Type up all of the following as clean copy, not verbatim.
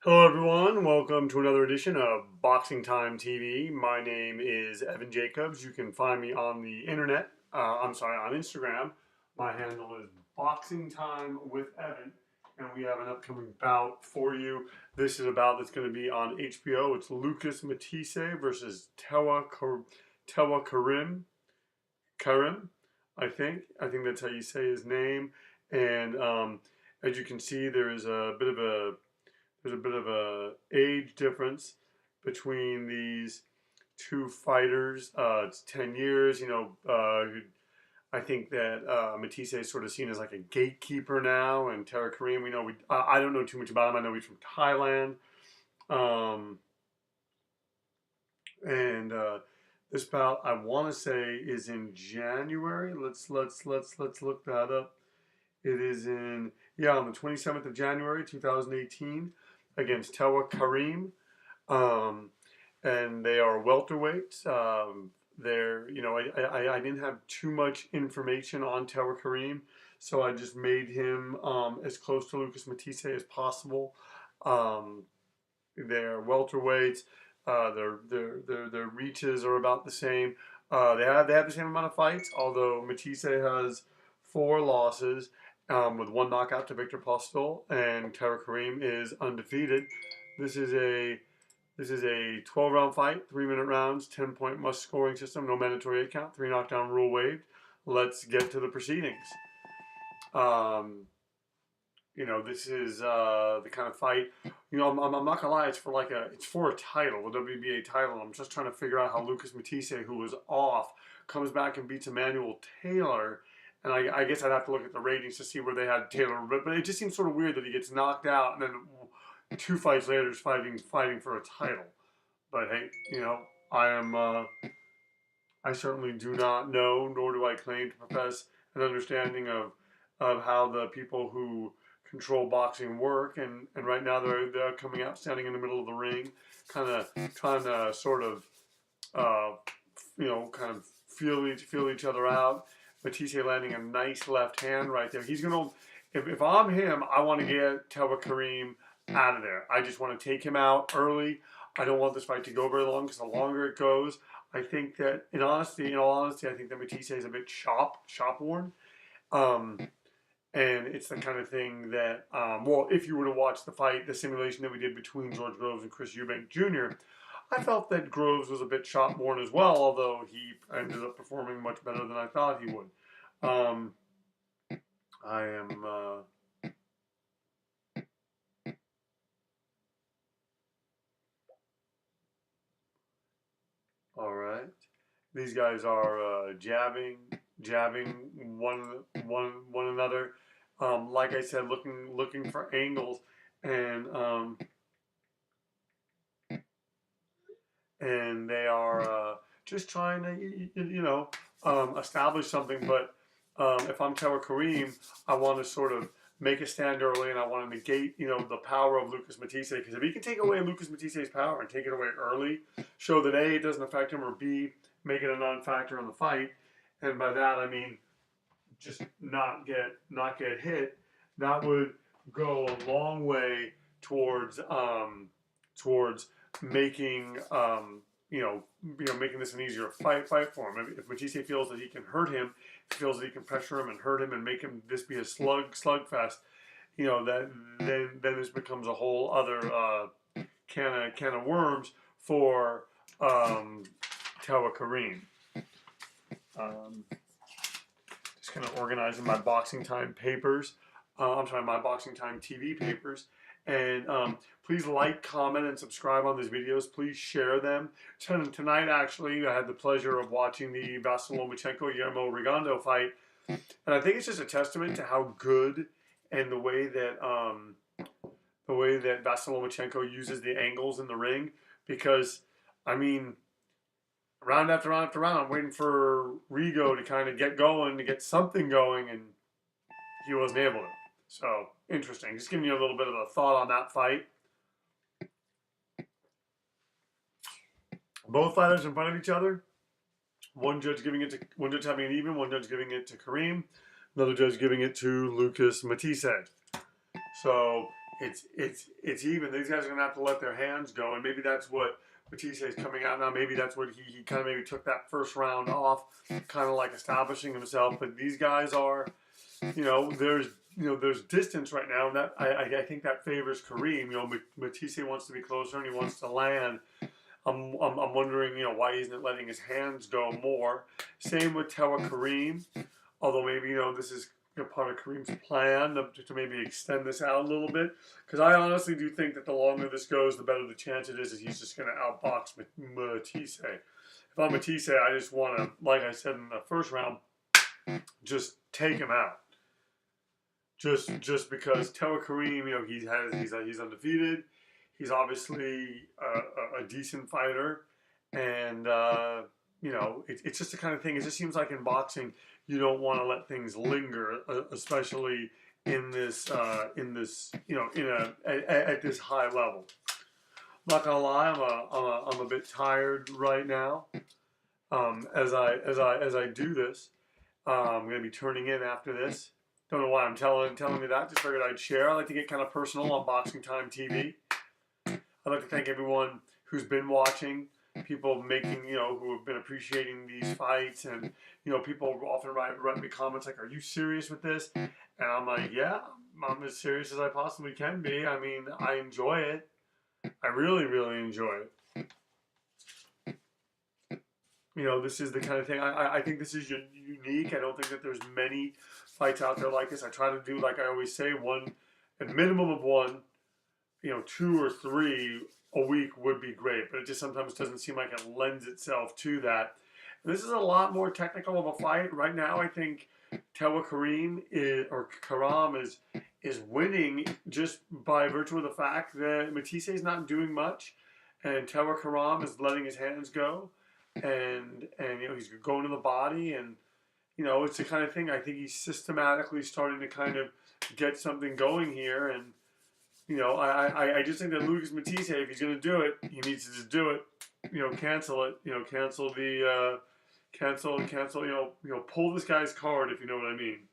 Hello, everyone. Welcome to another edition of Boxing Time TV. My name is Evan Jacobs. You can find me on the internet. On Instagram. My handle is Boxing Time with Evan, and we have an upcoming bout for you. This is a bout that's going to be on HBO. It's Lucas Matthysse versus Tewa Kiram. I think that's how you say his name. And as you can see, there's a bit of a age difference between these two fighters. It's 10 years. I think that Matthysse is sort of seen as like a gatekeeper now, and Tewa Kiram, I don't know too much about him. I know he's from Thailand, um, and this bout I want to say is in January. Let's look that up. It is on the 27th of January, 2018, against Tewa Kiram. Um, and they are welterweights. I didn't have too much information on Tewa Kiram, so I just made him as close to Lucas Matthysse as possible. Um, they're welterweights. Their reaches are about the same. They have the same amount of fights, although Matthysse has 4 losses, with 1 knockout to Victor Postol, and Tewa Kiram is undefeated. This is a 12-round fight, 3-minute rounds, 10-point must scoring system, no mandatory 8 count, 3 knockdown rule waived. Let's get to the proceedings. This is the kind of fight. I'm not gonna lie. It's for a title, a WBA title. I'm just trying to figure out how Lucas Matthysse, who was off, comes back and beats Emmanuel Taylor. And I guess I'd have to look at the ratings to see where they had Taylor. But it just seems sort of weird that he gets knocked out and then 2 fights later is fighting for a title. But hey, I am. I certainly do not know, nor do I claim to profess an understanding of how the people who control boxing work. And right now they're coming out, standing in the middle of the ring, kind of trying to sort of kind of feel each other out. Matthysse landing a nice left hand right there. He's gonna. If I'm him, I want to get Tewa Kiram out of there. I just want to take him out early. I don't want this fight to go very long, because the longer it goes, I think that, in all honesty, I think that Matthysse is a bit shop worn. Um, and it's the kind of thing that, if you were to watch the fight, the simulation that we did between George Groves and Chris Eubank Jr., I felt that Groves was a bit shop worn as well, although he ended up performing much better than I thought he would. I am. All right. These guys are jabbing one another. Like I said, looking for angles, and they are just trying to establish something. But if I'm Tewa Kiram, I want to sort of make a stand early, and I want to negate the power of Lucas Matthysse, because if he can take away Lucas Mattisse's power and take it away early, show that A, it doesn't affect him, or B, make it a non-factor in the fight, and by that I mean just not get hit, that would go a long way towards making making this an easier fight for him. If Matthysse feels that he can hurt him, feels that he can pressure him and hurt him and make him this be a slugfest, that then this becomes a whole other can of worms for Tewa Kiram. Just kind of organizing my Boxing Time papers. My Boxing Time TV papers. And please like, comment, and subscribe on these videos. Please share them. Tonight, actually, I had the pleasure of watching the Vasyl Lomachenko-Guillermo Rigondeaux fight. And I think it's just a testament to how good and the way that Vasyl Lomachenko uses the angles in the ring. Because, I mean, round after round after round, I'm waiting for Rigo to kind of get going, to get something going, and he wasn't able to. So, interesting. Just giving you a little bit of a thought on that fight. Both fighters in front of each other. One judge having it even, one judge giving it to Kiram, another judge giving it to Lucas Matthysse. So, it's even. These guys are gonna have to let their hands go, and maybe that's what Matthysse is coming out now. Maybe that's what he kind of maybe took that first round off, kind of like establishing himself. But these guys are, there's distance right now, and that I think that favors Kiram. Matthysse wants to be closer and he wants to land. I'm wondering, why isn't it letting his hands go more? Same with Tewa Kiram, although maybe, this is part of Kareem's plan to maybe extend this out a little bit. Because I honestly do think that the longer this goes, the better the chance it is that he's just going to outbox Matthysse. If I'm Matthysse, I just want to, like I said in the first round, just take him out. Just because Tewa Kiram, he's undefeated. He's obviously a decent fighter, and it's just the kind of thing. It just seems like in boxing, you don't want to let things linger, especially at this high level. I'm not gonna lie, I'm a bit tired right now. As I do this, I'm gonna be turning in after this. Don't know why I'm telling you that. Just figured I'd share. I like to get kind of personal on Boxing Time TV. I'd like to thank everyone who's been watching, people making, who have been appreciating these fights, and, people often write me comments like, are you serious with this? And I'm like, yeah, I'm as serious as I possibly can be. I mean, I enjoy it. I really, really enjoy it. This is the kind of thing, I think this is unique. I don't think that there's many fights out there like this. I try to do, like I always say, a minimum of one, 2 or 3 a week would be great, but it just sometimes doesn't seem like it lends itself to that. And this is a lot more technical of a fight. Right now, I think Tewa Kiram is winning just by virtue of the fact that Matthysse is not doing much, and Tewa Kiram is letting his hands go, and he's going to the body, and it's the kind of thing I think he's systematically starting to kind of get something going here. And I just think that Lucas Matthysse, if he's going to do it, he needs to just do it. Cancel it. Cancel. Pull this guy's card, if you know what I mean.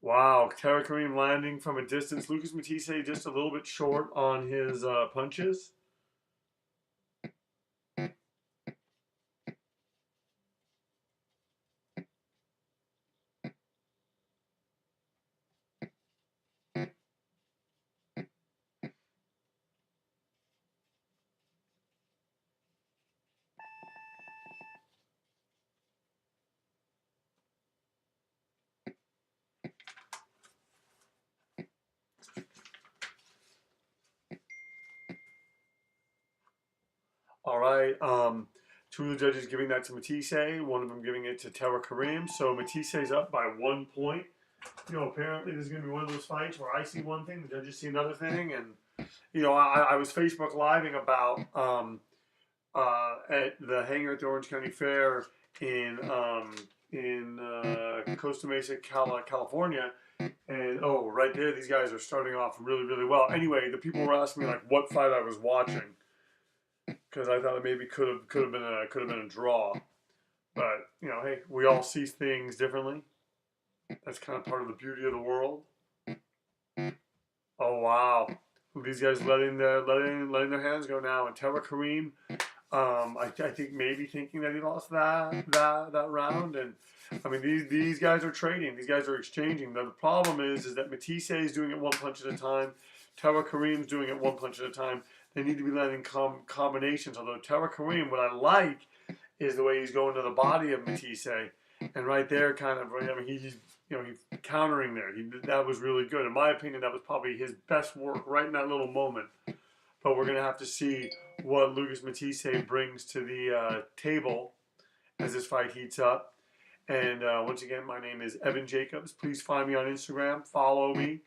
Wow, Tewa Kiram landing from a distance. Lucas Matthysse just a little bit short on his punches. All right, 2 of the judges giving that to Matthysse, one of them giving it to Tewa Kiram. So Matthisse's up by 1 point. Apparently there's going to be one of those fights where I see one thing, the judges see another thing, and I was Facebook Living about at the hangar at the Orange County Fair in Costa Mesa, California. And right there, these guys are starting off really, really well. Anyway, the people were asking me like what fight I was watching, because I thought it maybe could have been a draw. But hey, we all see things differently. That's kind of part of the beauty of the world. Oh wow, these guys letting their hands go now, and Tewa Kiram, I think maybe thinking that he lost that round, and I mean these guys are trading, these guys are exchanging. Now, the problem is that Matthysse is doing it 1 punch at a time, Tewa Kiram's doing it 1 punch at a time. They need to be landing combinations. Although Tewa Kiram, what I like is the way he's going to the body of Matthysse, and right there, kind of, he's countering there. That was really good. In my opinion, that was probably his best work right in that little moment. But we're gonna have to see what Lucas Matthysse brings to the table as this fight heats up. And once again, my name is Evan Jacobs. Please find me on Instagram. Follow me.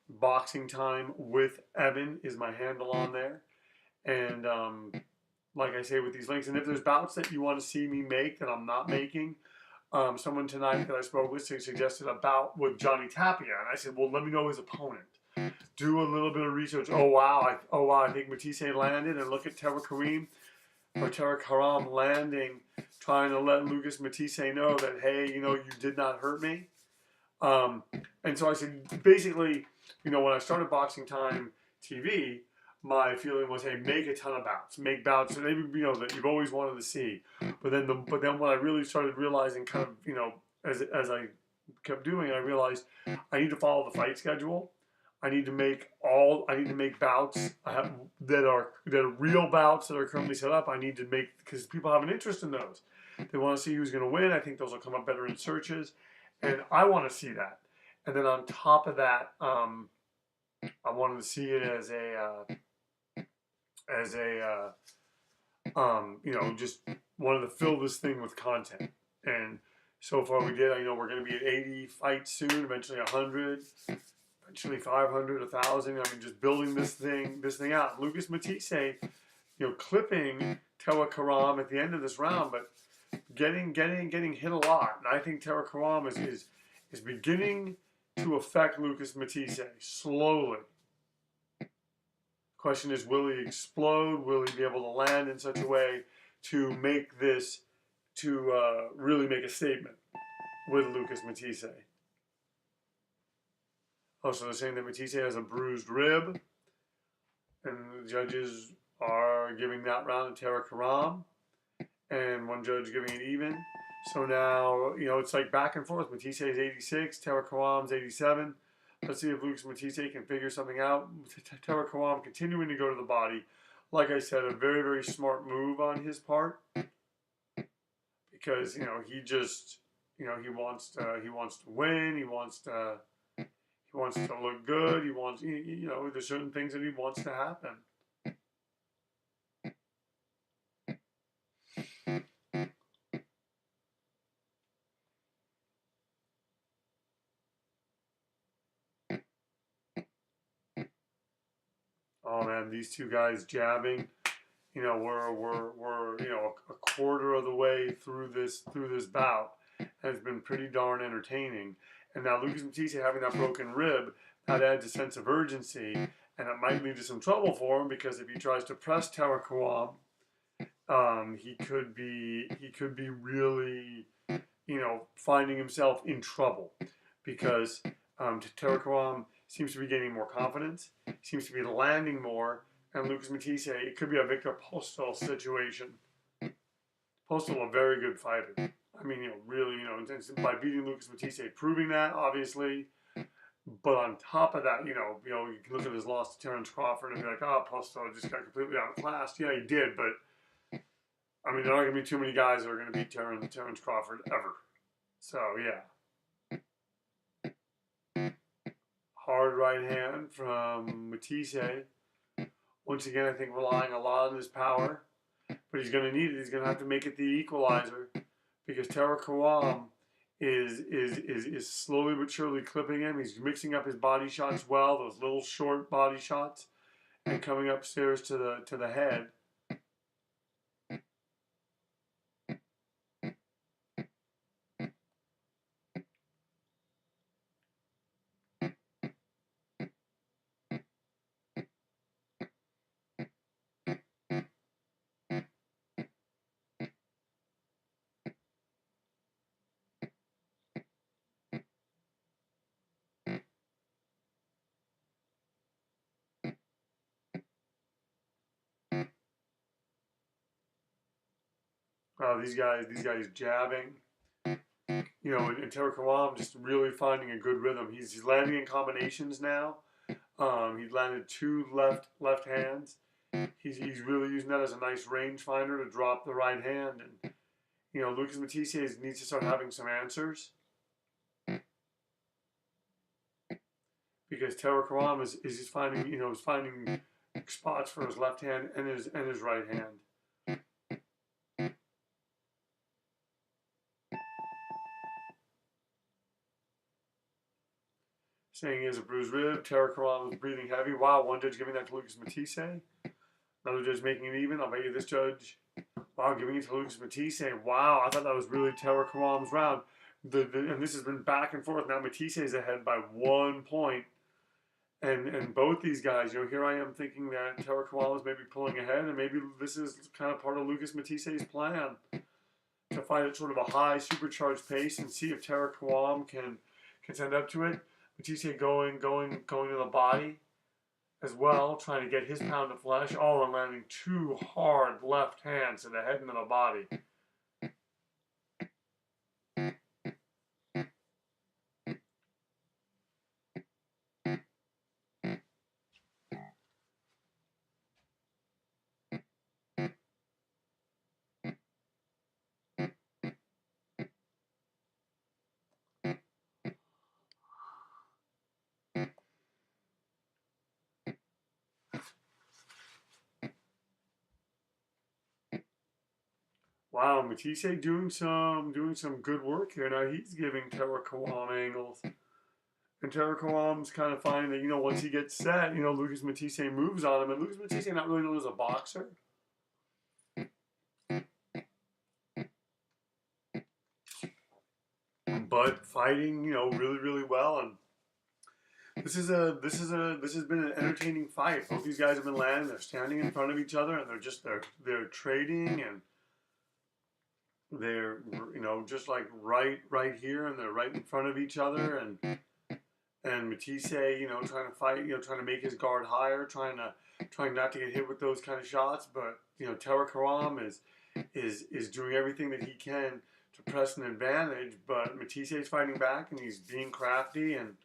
Boxing Time with Evan is my handle on there. And like I say, with these links, and if there's bouts that you want to see me make that I'm not making, someone tonight that I spoke with suggested a bout with Johnny Tapia, and I said, well, let me know his opponent. Do a little bit of research. Oh wow, I think Matthysse landed, and look at Tewa Kiram. or Tewa Kiram landing, trying to let Lucas Matthysse know that, hey, you did not hurt me. And so I said, basically, when I started Boxing Time TV, my feeling was, hey, make a ton of bouts, make bouts that that you've always wanted to see. But then when I really started realizing, kind of, as I kept doing, I realized I need to follow the fight schedule. I need to make bouts that are real bouts that are currently set up. I need to make, because people have an interest in those. They want to see who's going to win. I think those will come up better in searches, and I want to see that. And then on top of that, I wanted to see it as just wanted to fill this thing with content. And so far we did. We're going to be at 80 fights soon, eventually 100, eventually 500, 1,000. Just building this thing out. Lucas Matthysse, clipping Tewa Kiram at the end of this round, but getting hit a lot. And I think Tewa Kiram is beginning to affect Lucas Matthysse slowly. Question is, will he explode? Will he be able to land in such a way to make this, really make a statement with Lucas Matthysse? Also, they're saying that Matthysse has a bruised rib, and the judges are giving that round to Tewa Kiram, and one judge giving it even. So now, it's like back and forth. Matthysse is 86, Tewa Kiram's 87. Let's see if Lucas Matthysse can figure something out. Tewa Kiram continuing to go to the body. Like I said, a very, very smart move on his part, because he just he wants to win. He wants to look good. He wants there's certain things that he wants to happen. Oh man, these two guys jabbing. We're a quarter of the way through this bout, and it's been pretty darn entertaining. And now Lucas Matthysse having that broken rib, that adds a sense of urgency, and it might lead to some trouble for him, because if he tries to press Tewa Kiram, he could be really finding himself in trouble, because Tewa Kiram seems to be gaining more confidence, seems to be landing more, and Lucas Matthysse, it could be a Victor Postol situation. Postol, a very good fighter. Really, by beating Lucas Matthysse, proving that, obviously. But on top of that, you can look at his loss to Terence Crawford and be like, oh, Postol just got completely outclassed. Yeah, he did, but there aren't going to be too many guys that are going to beat Terence Crawford ever. So, yeah. Hard right hand from Matthysse. Once again, I think relying a lot on his power. But he's going to need it. He's going to have to make it the equalizer, because Tewa Kiram is slowly but surely clipping him. He's mixing up his body shots well, those little short body shots, and coming upstairs to the head. These guys jabbing, and Tewa Kiram just really finding a good rhythm. He's landing in combinations now. He's landed 2 left hands. He's really using that as a nice rangefinder to drop the right hand. And Lucas Matthysse needs to start having some answers, because Tewa Kiram is finding spots for his left hand and his right hand. Saying he has a bruised rib. Tewa Kiram is breathing heavy. Wow, one judge giving that to Lucas Matthysse. Another judge making it even. I'll bet you this judge, wow, giving it to Lucas Matthysse. Wow, I thought that was really Tewa Kiram's round. And this has been back and forth. Now Matthysse is ahead by 1 point. And both these guys, here I am thinking that Tewa Kiram is maybe pulling ahead, and maybe this is kind of part of Lucas Matthyse's plan to fight at sort of a high supercharged pace and see if Tewa Kiram can stand up to it. Matthysse going to the body as well, trying to get his pound of flesh. Oh, and landing two hard left hands to the head and to the body. Wow, Matthysse doing some good work here. Now he's giving Tewa Kiram angles. And Tewa Kiram's kind of finding that, once he gets set, Lucas Matthysse moves on him. And Lucas Matthysse not really known as a boxer. But fighting, really, really well. And this has been an entertaining fight. Both these guys have been landing. They're standing in front of each other, and they're trading, and they're just like right here, and they're right in front of each other, and Matthysse, trying to fight, trying to make his guard higher, trying not to get hit with those kind of shots, but Tewa Kiram is doing everything that he can to press an advantage, but Matthysse is fighting back, and he's being crafty, and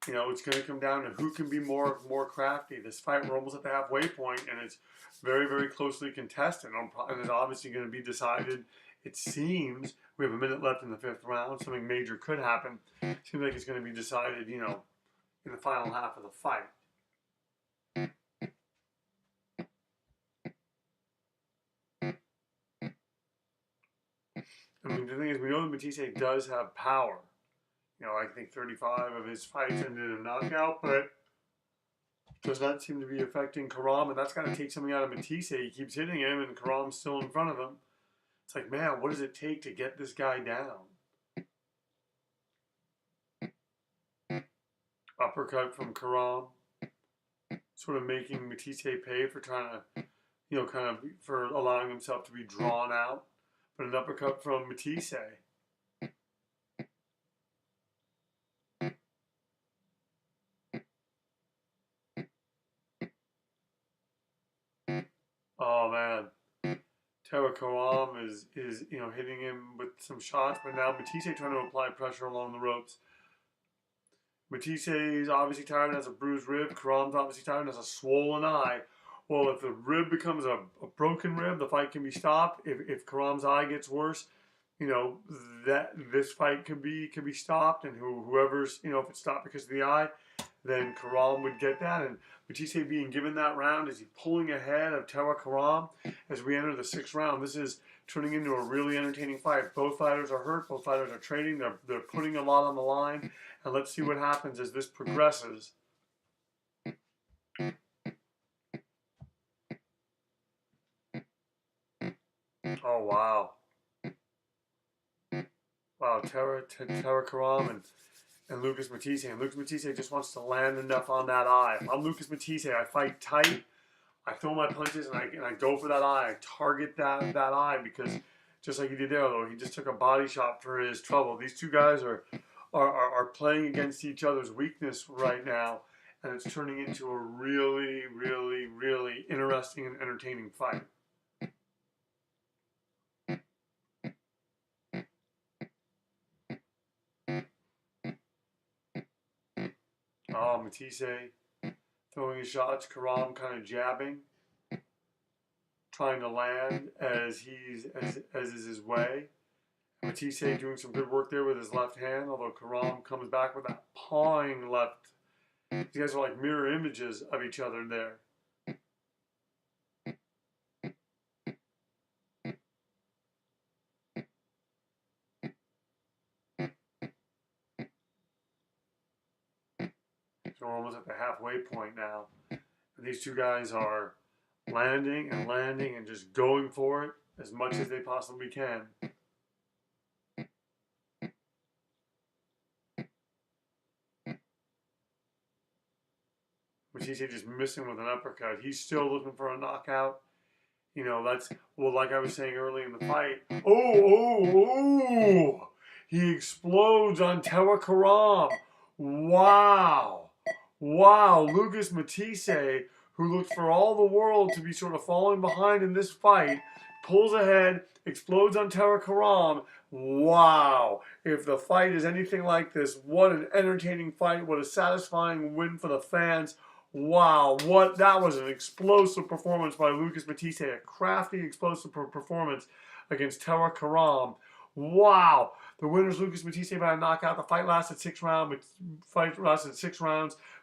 it's going to come down to who can be more crafty. This fight, we're almost at the halfway point, and it's very, very closely contested, and it's obviously going to be decided. It seems we have a minute left in the 5th round. Something major could happen. It seems like it's going to be decided, in the final half of the fight. I mean, the thing is, we know that Matthysse does have power. I think 35 of his fights ended in a knockout, but does not seem to be affecting Kiram, and that's got to take something out of Matthysse. He keeps hitting him, and Kiram's still in front of him. It's like, man, what does it take to get this guy down? Uppercut from Kiram, sort of making Matthysse pay for trying to, for allowing himself to be drawn out. But an uppercut from Matthysse. Oh man, Tewa Kiram is hitting him with some shots, but now Matthysse trying to apply pressure along the ropes. Matthysse is obviously tired and has a bruised rib. Kiram's obviously tired and has a swollen eye. Well, if the rib becomes a broken rib, the fight can be stopped. If Kiram's eye gets worse, that this fight could be stopped, and whoever's if it's stopped because of the eye, then Kiram would get that. And Matthysse being given that round, is he pulling ahead of Tewa Kiram as we enter the 6th round? This is turning into a really entertaining fight. Both fighters are hurt. Both fighters are trading. They're putting a lot on the line. And let's see what happens as this progresses. Oh, wow. Wow, Tewa Kiram and Lucas Matthysse. And Lucas Matthysse just wants to land enough on that eye. If I'm Lucas Matthysse, I fight tight. I throw my punches and I go for that eye. I target that eye, because just like he did there, though, he just took a body shot for his trouble. These two guys are playing against each other's weakness right now, and it's turning into a really, really, really interesting and entertaining fight. Oh, Matthysse throwing his shots, Kiram kind of jabbing, trying to land as is his way. Matthysse doing some good work there with his left hand, although Kiram comes back with that pawing left. These guys are like mirror images of each other there. So we're almost at the halfway point now. And these two guys are landing and just going for it as much as they possibly can. Matthysse just missing with an uppercut. He's still looking for a knockout. You know, that's, well, like I was saying early in the fight. Oh! He explodes on Tewa Kiram. Wow. Wow. Lucas Matthysse, who looked for all the world to be sort of falling behind in this fight, pulls ahead, explodes on Tewa Kiram. Wow. If the fight is anything like this, what an entertaining fight. What a satisfying win for the fans. Wow, that was an explosive performance by Lucas Matthysse, a crafty, explosive performance against Tewa Kiram. Wow, the winner's Lucas Matthysse by a knockout. The fight lasted 6 rounds.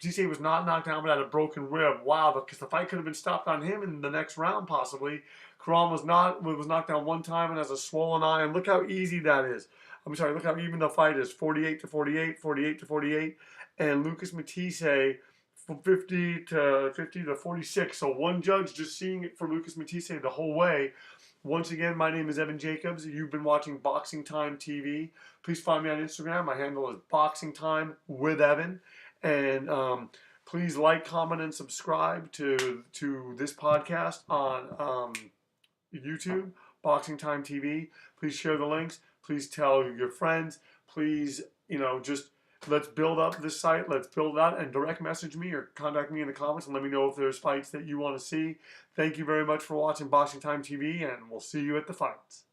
Matthysse was not knocked down, but had a broken rib. Wow, because the fight could have been stopped on him in the next round, possibly. Kiram was knocked down one time and has a swollen eye. And look how easy that is. I'm sorry, look how even the fight is. 48-48, 48-48, and Lucas Matthysse from 50 to 46. So one judge just seeing it for Lucas Matthysse the whole way. Once again, my name is Evan Jacobs. You've been watching Boxing Time TV. Please find me on Instagram. My handle is Boxing Time with Evan. And please like, comment, and subscribe to this podcast on YouTube, Boxing Time TV. Please share the links. Please tell your friends. Please, just let's build up this site. Let's build that, and direct message me or contact me in the comments and let me know if there's fights that you want to see. Thank you very much for watching Boxing Time TV, and we'll see you at the fights.